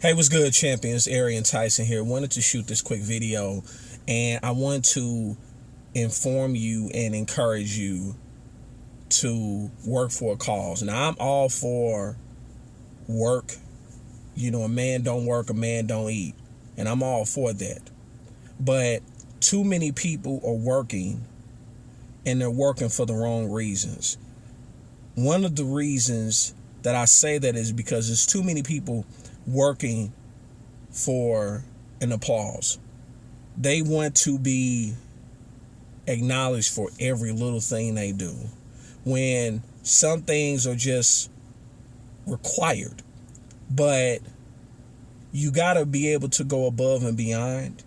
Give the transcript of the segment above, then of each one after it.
Hey, what's good, champions? Arian, Tyson here. Wanted to shoot this quick video, and I want to inform you and encourage you to work for a cause. Now, I'm all for work. You know, a man don't work, a man don't eat, and I'm all for that. But too many people are working, and they're working for the wrong reasons. One of the reasons that I say that is because there's too many people working for an applause. They want to be acknowledged for every little thing they do, when some things are just required. But you got to be able to go above and beyond,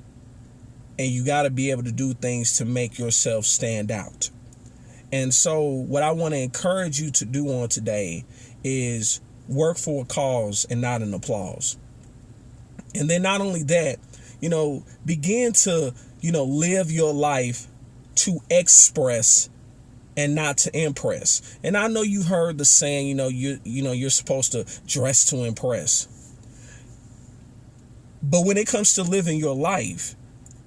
and you got to be able to do things to make yourself stand out. And so what I want to encourage you to do on today is work for a cause and not an applause. And then not only that, begin to, live your life to express and not to impress. And I know you've heard the saying, you're supposed to dress to impress. But when it comes to living your life,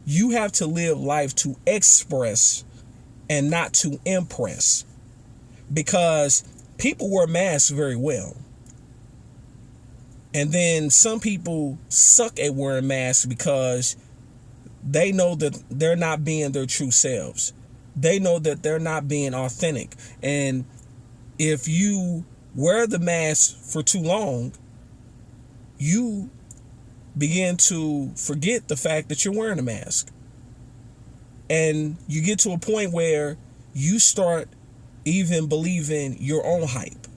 you have to live life to express and not to impress. Because people wear masks very well. And then some people suck at wearing masks because they know that they're not being their true selves. They know that they're not being authentic. And if you wear the mask for too long, you begin to forget the fact that you're wearing a mask. And you get to a point where you start even believing your own hype,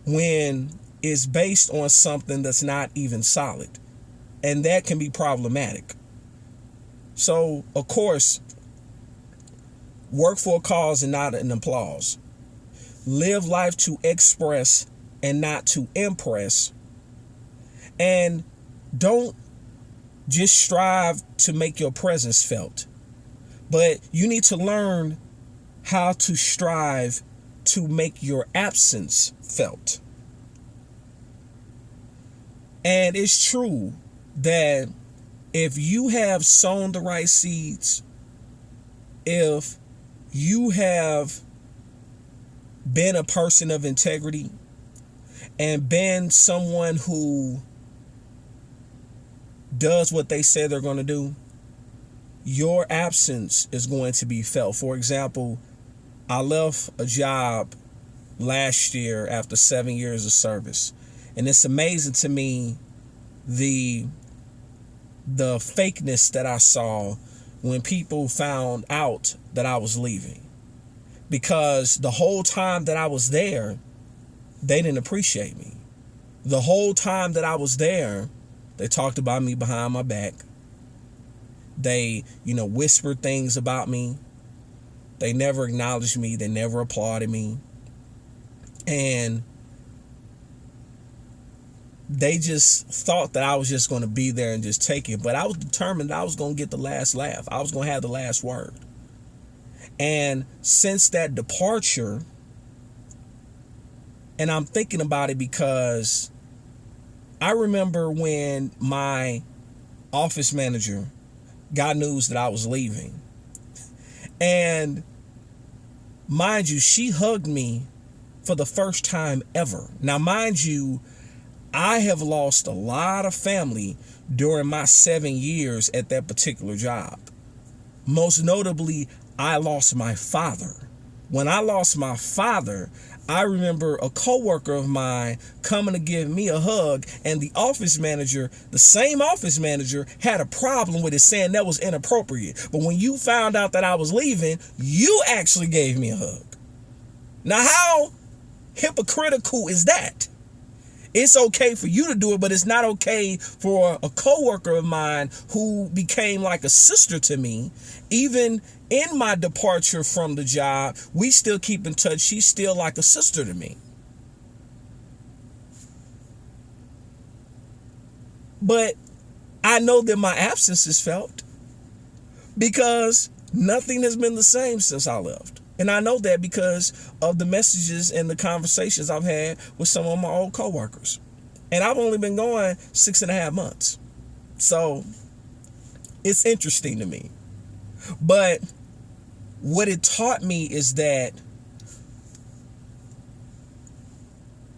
when it's based on something that's not even solid. And that can be problematic. So, of course, work for a cause and not an applause. Live life to express and not to impress. And don't just strive to make your presence felt, but you need to learn how to strive to make your absence felt. And it's true that if you have sown the right seeds, if you have been a person of integrity and been someone who does what they say they're going to do, your absence is going to be felt. For example, I left a job last year after 7 years of service. And it's amazing to me the fakeness that I saw when people found out that I was leaving. Because the whole time that I was there, they didn't appreciate me. The whole time that I was there, they talked about me behind my back. They, whispered things about me. They never acknowledged me. They never applauded me. And they just thought that I was just going to be there and just take it. But I was determined that I was going to get the last laugh. I was going to have the last word. And since that departure, and I'm thinking about it because I remember when my office manager got news that I was leaving. And mind you, she hugged me for the first time ever. Now, mind you, I have lost a lot of family during my 7 years at that particular job. Most notably, I lost my father. When I lost my father, I remember a coworker of mine coming to give me a hug, and the office manager, the same office manager, had a problem with it, saying that was inappropriate. But when you found out that I was leaving, you actually gave me a hug. Now, how hypocritical is that? It's okay for you to do it, but it's not okay for a coworker of mine who became like a sister to me. Even in my departure from the job, we still keep in touch. She's still like a sister to me. But I know that my absence is felt because nothing has been the same since I left. And I know that because of the messages and the conversations I've had with some of my old coworkers. And I've only been going 6.5 months. So it's interesting to me. But what it taught me is that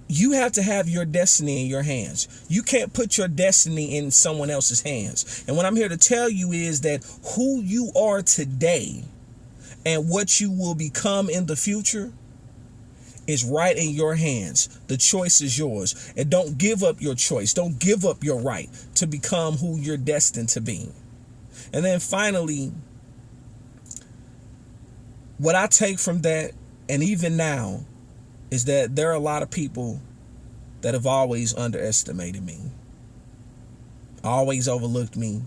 you have to have your destiny in your hands. You can't put your destiny in someone else's hands. And what I'm here to tell you is that who you are today and what you will become in the future is right in your hands. The choice is yours. And don't give up your choice. Don't give up your right to become who you're destined to be. And then finally, what I take from that, and even now, is that there are a lot of people that have always underestimated me, always overlooked me,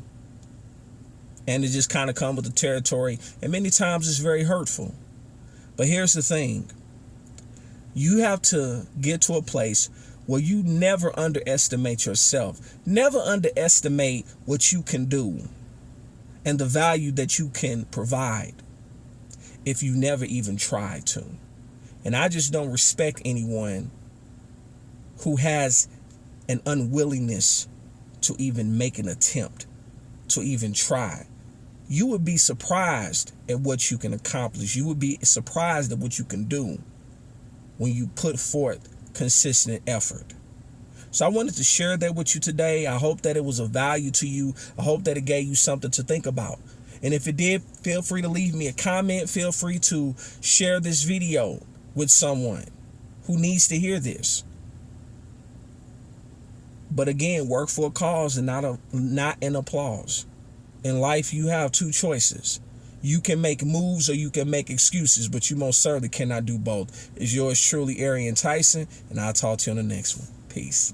and it just kind of comes with the territory, and many times it's very hurtful. But here's the thing. You have to get to a place where you never underestimate yourself. Never underestimate what you can do and the value that you can provide if you never even try to. And I just don't respect anyone who has an unwillingness to even make an attempt, to even try. You would be surprised at what you can accomplish. You would be surprised at what you can do when you put forth consistent effort. So I wanted to share that with you today. I hope that it was of value to you. I hope that it gave you something to think about. And if it did, feel free to leave me a comment. Feel free to share this video with someone who needs to hear this. But again, work for a cause and not an applause. In life, you have two choices. You can make moves or you can make excuses, but you most certainly cannot do both. It's yours truly, Arian Tyson, and I'll talk to you on the next one. Peace.